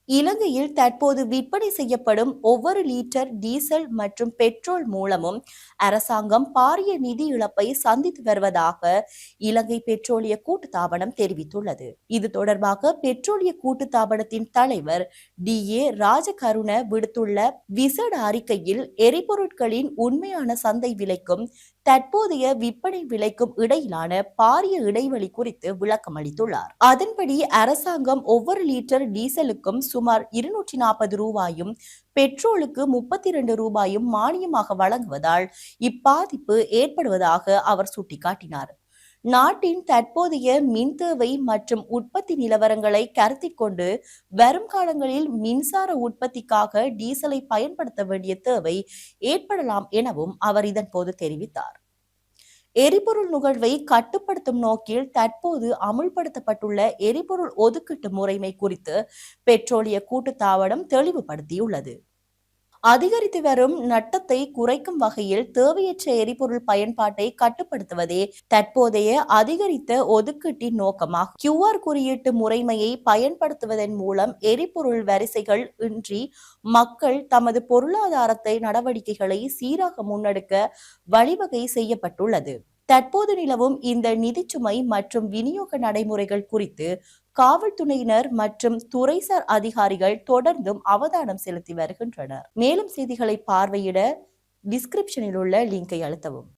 இலங்கையில் தற்போது விற்பனை செய்யப்படும் ஒவ்வொரு லீட்டர் டீசல் மற்றும் பெட்ரோல் மூலமும் அரசாங்கம் பாரிய நிதி இழப்பை சந்தித்து வருவதாக இலங்கை பெட்ரோலிய கூட்டுத்தாபனம் தெரிவித்துள்ளது. இது தொடர்பாக பெட்ரோலிய கூட்டுத்தாபனத்தின் தலைவர் DA ராஜகருண விடுத்துள்ள விசேட அறிக்கையில் எரிபொருட்களின் உண்மையான சந்தை விலைக்கும் தற்போதைய விற்பனை விலைக்கும் இடையிலான பாரிய இடைவெளி குறித்து விளக்கம் அளித்துள்ளார். அதன்படி அரசாங்கம் ஒவ்வொரு லீட்டர் டீசலுக்கும் சுமார் 240 ரூபாயும் பெட்ரோலுக்கு 32 ரூபாயும் மானியமாக வழங்குவதால் இப்பாதிப்பு ஏற்படுவதாக அவர் சுட்டிக்காட்டினார். நாட்டின் தற்போதைய மின் தேவை மற்றும் உற்பத்தி நிலவரங்களை கருத்தில் கொண்டு வரும் காலங்களில் மின்சார உற்பத்திக்காக டீசலை பயன்படுத்த வேண்டிய தேவை ஏற்படலாம் எனவும் அவர் இதன்போது தெரிவித்தார். எரிபொருள் நுகர்வை கட்டுப்படுத்தும் நோக்கில் தற்போது அமுல்படுத்தப்பட்டுள்ள எரிபொருள் ஒதுக்கீட்டு முறைமை குறித்து பெட்ரோலிய கூட்டுத்தாபனம் தெளிவுபடுத்தியுள்ளது. அதிகரித்து வரும் நட்டத்தை குறைக்கும் வகையில் தேவையற்ற எரிபொருள் பயன்பாட்டை கட்டுப்படுத்துவதே தற்போதைய அதிகரித்த ஒதுக்கீட்டின் நோக்கமாகும். QR குறியீட்டு முறைமையை பயன்படுத்துவதன் மூலம் எரிபொருள் வரிசைகள் இன்றி மக்கள் தமது பொருளாதாரத்தை நடவடிக்கைகளை சீராக முன்னெடுக்க வழிவகை செய்யப்பட்டுள்ளது. தற்போது நிலவும் இந்த நிதிச்சுமை மற்றும் விநியோக நடைமுறைகள் குறித்து காவல்துறையினர் மற்றும் துறைசார் அதிகாரிகள் தொடர்ந்தும் அவதானம் செலுத்தி வருகின்றனர். மேலும் செய்திகளை பார்வையிட டிஸ்கிரிப்ஷனில் உள்ள லிங்கை அழுத்தவும்.